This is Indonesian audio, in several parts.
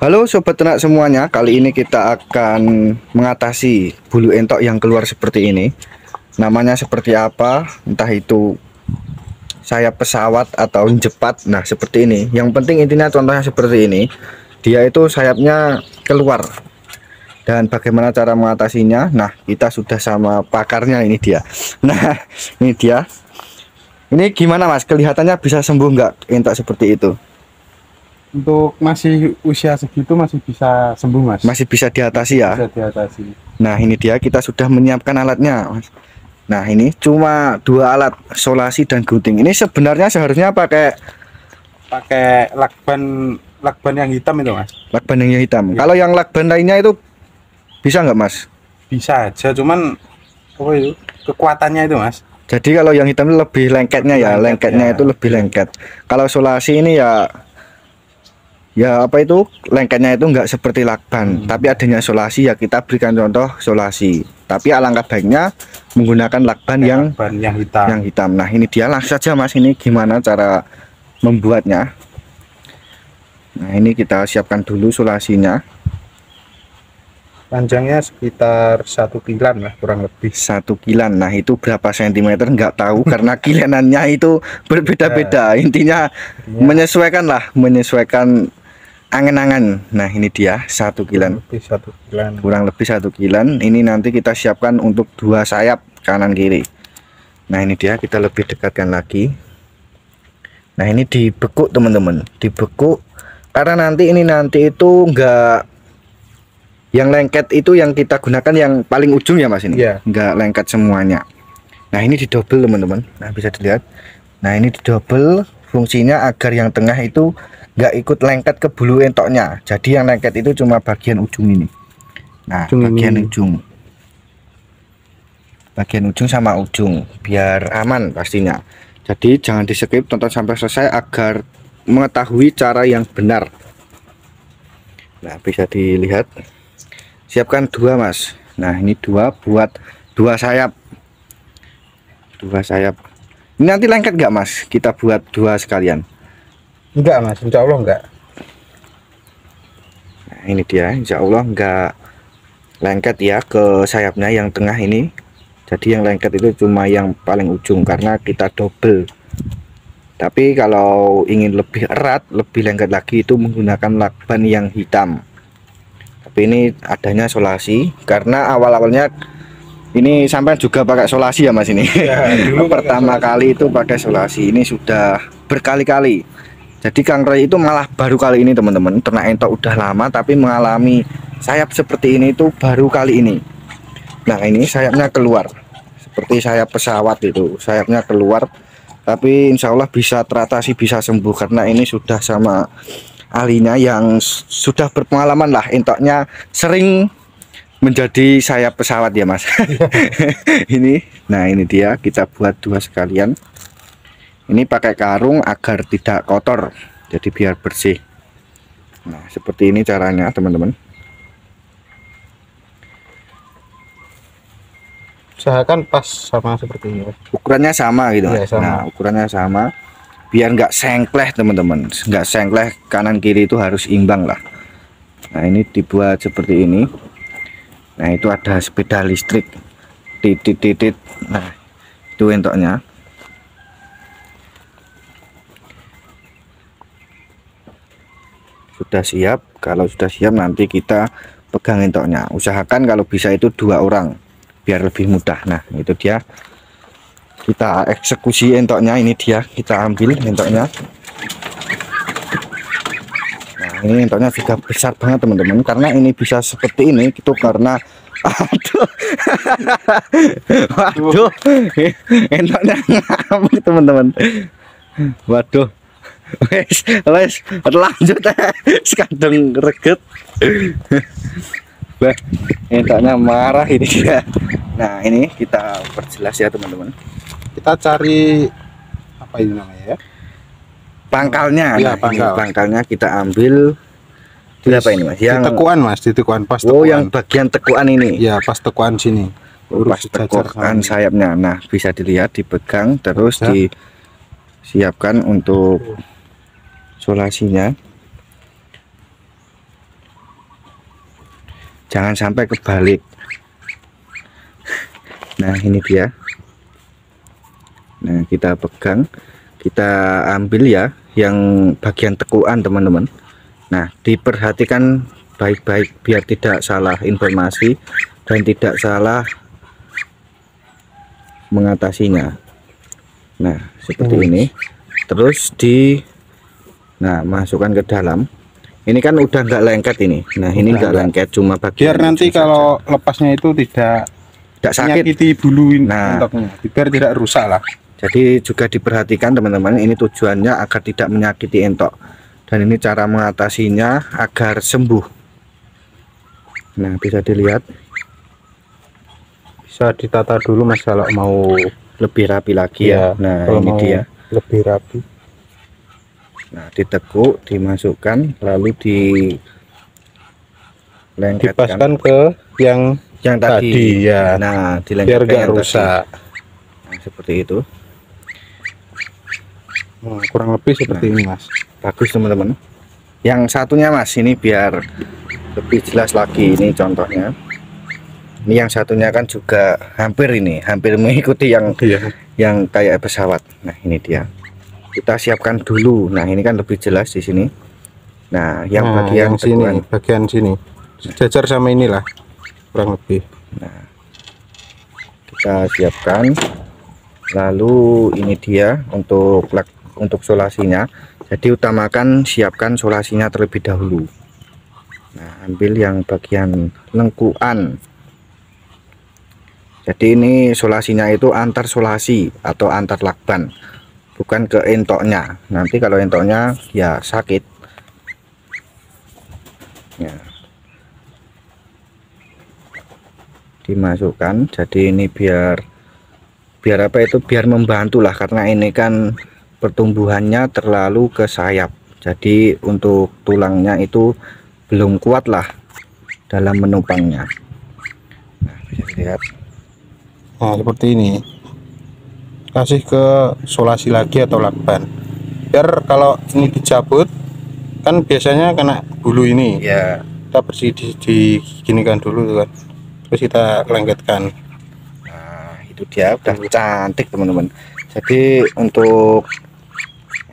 Halo sobat ternak semuanya, kali ini kita akan mengatasi bulu entok yang keluar seperti ini. Namanya seperti apa, entah itu sayap pesawat atau jepat. Nah seperti ini, yang penting intinya contohnya seperti ini. Dia itu sayapnya keluar. Dan bagaimana cara mengatasinya? Nah kita sudah sama pakarnya, ini dia. Nah ini dia. Ini gimana mas, kelihatannya bisa sembuh nggak entok seperti itu? Untuk masih usia segitu masih bisa sembuh, Mas. Masih bisa diatasi ya? Bisa diatasi. Nah ini dia, kita sudah menyiapkan alatnya Mas. Nah ini cuma dua alat, solasi dan gunting. Ini sebenarnya seharusnya pakai lakban yang hitam itu, Mas. lakban yang hitam. Ya. Kalau yang lakban lainnya itu bisa nggak Mas? Bisa aja, cuman apa itu? Kekuatannya itu, Mas. Jadi kalau yang hitam lebih lengketnya ya, lengketnya ya. itu lebih lengket. Kalau solasi ini ya apa itu, lengketnya itu nggak seperti lakban, tapi adanya solasi ya kita berikan contoh solasi. Tapi alangkah baiknya menggunakan lakban yang hitam. Nah ini dia, langsung saja Mas, ini gimana cara membuatnya. Nah ini kita siapkan dulu solasinya. Panjangnya sekitar 1 kilan lah, kurang lebih 1 kilan. Nah itu berapa sentimeter nggak tahu karena kilanannya itu berbeda-beda. Intinya menyesuaikan lah, menyesuaikan angan-angan. Nah ini dia 1 kilan. Kurang lebih 1 kilan. Ini nanti kita siapkan untuk 2 sayap kanan kiri. Nah ini dia, kita lebih dekatkan lagi. Nah ini dibekuk teman-teman, dibekuk karena nanti itu enggak, yang lengket itu yang kita gunakan yang paling ujung ya Mas, ini enggak lengket semuanya. Nah ini didobel teman-teman. Nah bisa dilihat. Nah ini didobel, fungsinya agar yang tengah itu nggak ikut lengket ke bulu entoknya. Jadi yang lengket itu cuma bagian ujung ini. Nah bagian ujung sama ujung, biar aman pastinya. Jadi jangan di skip, tonton sampai selesai agar mengetahui cara yang benar. Nah bisa dilihat, siapkan 2 Mas. Nah ini 2 buat 2 sayap. 2 sayap ini nanti lengket nggak Mas, kita buat 2 sekalian? Enggak Mas, insya Allah enggak. Nah ini dia, insya Allah enggak lengket ya ke sayapnya yang tengah ini. Jadi yang lengket itu cuma yang paling ujung karena kita double. Tapi kalau ingin lebih erat, lebih lengket lagi, itu menggunakan lakban yang hitam. Tapi ini adanya solasi karena awal-awalnya ini sampai juga pakai solasi ya Mas ini. Ya, dulu pertama kali itu pakai solasi, ini sudah berkali-kali. Jadi Kang Roy itu malah baru kali ini teman-teman. Ternak entok udah lama tapi mengalami sayap seperti ini itu baru kali ini. Nah ini sayapnya keluar seperti sayap pesawat, itu sayapnya keluar, tapi insya Allah bisa teratasi, bisa sembuh karena ini sudah sama ahlinya yang sudah berpengalaman lah, entoknya sering menjadi sayap pesawat ya Mas. Ini, nah ini dia, kita buat 2 sekalian. Ini pakai karung agar tidak kotor, jadi biar bersih. Nah seperti ini caranya teman-teman. Usahakan pas sama seperti ini, ukurannya sama gitu ya, sama. Nah ukurannya sama biar nggak sengkleh teman-teman, nggak sengkleh, kanan kiri itu harus imbang lah. Nah ini dibuat seperti ini. Nah itu ada sepeda listrik, titit. Nah itu entoknya. Sudah siap. Kalau sudah siap nanti kita pegang entoknya. Usahakan kalau bisa itu 2 orang biar lebih mudah. Nah itu dia, kita eksekusi entoknya. Ini dia, kita ambil entoknya. Nah ini entoknya juga besar banget teman-teman, karena ini bisa seperti ini itu karena waduh entoknya ngamuk teman-teman. Waduh, wes lanjut sekadang reget. Bah, entoknya marah ini dia. Nah ini kita perjelas ya teman-teman. Kita cari apa ini namanya ya, pangkalnya. Ya, nah, pangkalnya kita ambil di apa ini Mas, yang tekuan Mas, di tekuan pas tekuan. Oh yang bagian tekuan ini ya, pas tekuan sini, pas tekuan sayapnya. Nah bisa dilihat, dipegang terus disiapkan untuk solasinya. jangan sampai kebalik. Nah ini dia. Nah kita pegang, kita ambil ya yang bagian tekuan teman-teman. Nah diperhatikan baik-baik biar tidak salah informasi dan tidak salah mengatasinya. Nah seperti ini, terus masukkan ke dalam. Ini kan udah nggak lengket ini. Nah ini nggak lengket, cuma bagian biar nanti kalau lepasnya itu tidak sakit, menyakiti bulu nah entoknya, biar tidak rusak lah. Jadi juga diperhatikan teman-teman, ini tujuannya agar tidak menyakiti entok, dan ini cara mengatasinya agar sembuh. Nah bisa dilihat, Bisa ditata dulu Mas kalau mau lebih rapi lagi ya. Nah kalau ini mau dia. lebih rapi. Nah ditekuk, dimasukkan, lalu dilengketkan, Dipaskan ke yang tadi ya. Nah Biar dilengketkan gak yang rusak. Nah, seperti itu. Kurang lebih seperti ini Mas. Bagus teman-teman. Yang satunya Mas, ini biar lebih jelas lagi, ini contohnya. Ini yang satunya kan juga hampir mengikuti yang yang kayak pesawat. Nah ini dia, kita siapkan dulu. Nah ini kan lebih jelas di sini. Nah yang bagian sini, bagian sini sejajar sama inilah kurang lebih. Nah kita siapkan, lalu ini dia untuk solasinya. Jadi utamakan siapkan solasinya terlebih dahulu. Nah ambil yang bagian lengkuan. Jadi ini solasinya itu antar solasi atau antar lakban, bukan ke entoknya. Nanti kalau entoknya ya sakit ya. Dimasukkan, jadi ini biar apa itu, biar membantu lah, karena ini kan pertumbuhannya terlalu ke sayap, jadi untuk tulangnya itu belum kuat lah dalam menopangnya. Nah bisa dilihat. Nah seperti ini, kasih ke solasi lagi atau lakban, biar kalau ini dicabut kan biasanya kena bulu ini Ya kita bersih diginikan dulu tuh kan, terus kita lengketkan. nah itu dia udah cantik teman-teman. Jadi untuk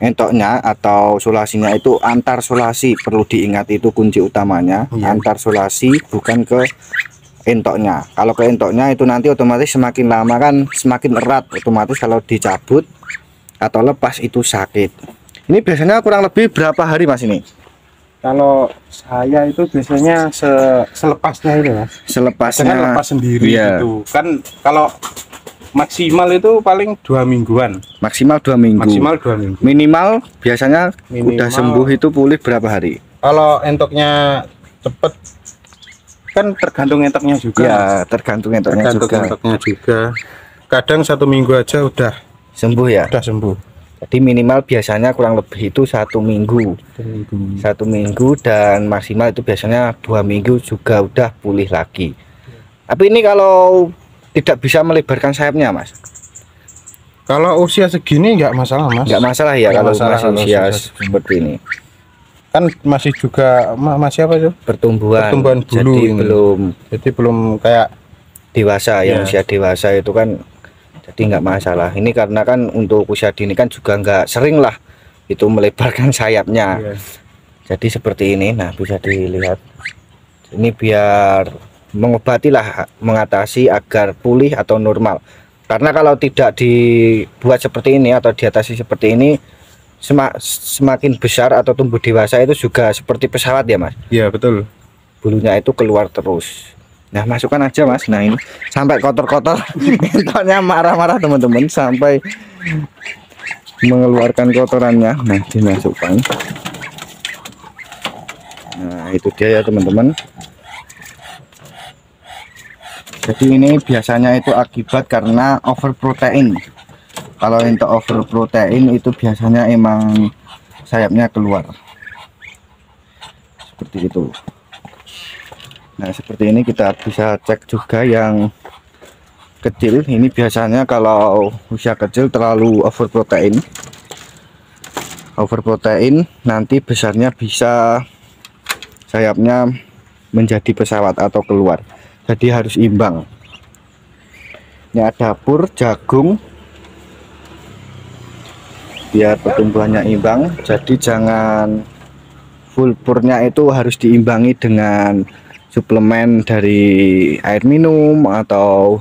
entoknya atau solasinya itu antar solasi, perlu diingat itu kunci utamanya. Antar solasi, bukan ke entoknya. Kalau ke entoknya itu nanti otomatis semakin lama kan semakin erat, otomatis kalau dicabut atau lepas itu sakit. Ini biasanya kurang lebih berapa hari Mas ini? Kalau saya itu biasanya selepasnya ini Mas, Selepasnya lepas sendiri gitu kan. Kalau maksimal itu paling 2 mingguan, maksimal 2 minggu, minimal biasanya udah sembuh itu pulih berapa hari? Kalau entoknya cepet kan tergantung entoknya juga ya, tergantung entoknya juga. Kadang 1 minggu aja udah sembuh ya, udah sembuh. Jadi minimal biasanya kurang lebih itu 1 minggu, 1 minggu, dan maksimal itu biasanya 2 minggu juga udah pulih lagi. Tapi ini kalau tidak bisa melebarkan sayapnya Mas, kalau usia segini nggak masalah Mas, nggak masalah ya. Kalau masih usia seperti ini kan masih juga masih apa itu, pertumbuhan bulu, jadi belum kayak dewasa yang usia dewasa itu kan, jadi nggak masalah. Ini karena kan untuk usia dini kan juga nggak sering lah itu melebarkan sayapnya. Jadi seperti ini. Nah bisa dilihat ini biar mengobati lah, mengatasi agar pulih atau normal. Karena kalau tidak dibuat seperti ini atau diatasi seperti ini, semakin besar atau tumbuh dewasa itu juga seperti pesawat ya Mas. Iya betul, bulunya itu keluar terus. Nah masukkan aja Mas. Nah ini sampai kotor-kotor entoknya marah-marah teman-teman, sampai mengeluarkan kotorannya. Nah dimasukkan. Nah itu dia ya teman-teman. Jadi ini biasanya itu akibat karena overprotein. Kalau untuk overprotein itu biasanya emang sayapnya keluar seperti itu. Nah seperti ini kita bisa cek juga yang kecil. Ini biasanya kalau usia kecil terlalu overprotein nanti besarnya bisa sayapnya menjadi pesawat atau keluar. Jadi harus imbang. Ini ada pur jagung biar pertumbuhannya imbang. Jadi jangan full purnya, itu harus diimbangi dengan suplemen dari air minum, atau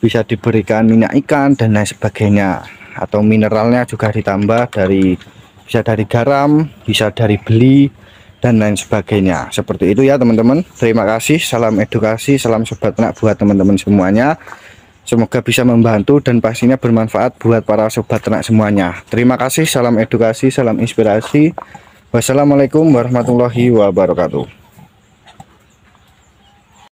bisa diberikan minyak ikan dan lain sebagainya, atau mineralnya juga ditambah dari, bisa dari garam, bisa dari beli dan lain sebagainya. Seperti itu ya teman-teman. Terima kasih, salam edukasi, salam sobat ternak buat teman-teman semuanya. Semoga bisa membantu dan pastinya bermanfaat buat para sobat ternak semuanya. Terima kasih, salam edukasi, salam inspirasi. Wassalamualaikum warahmatullahi wabarakatuh.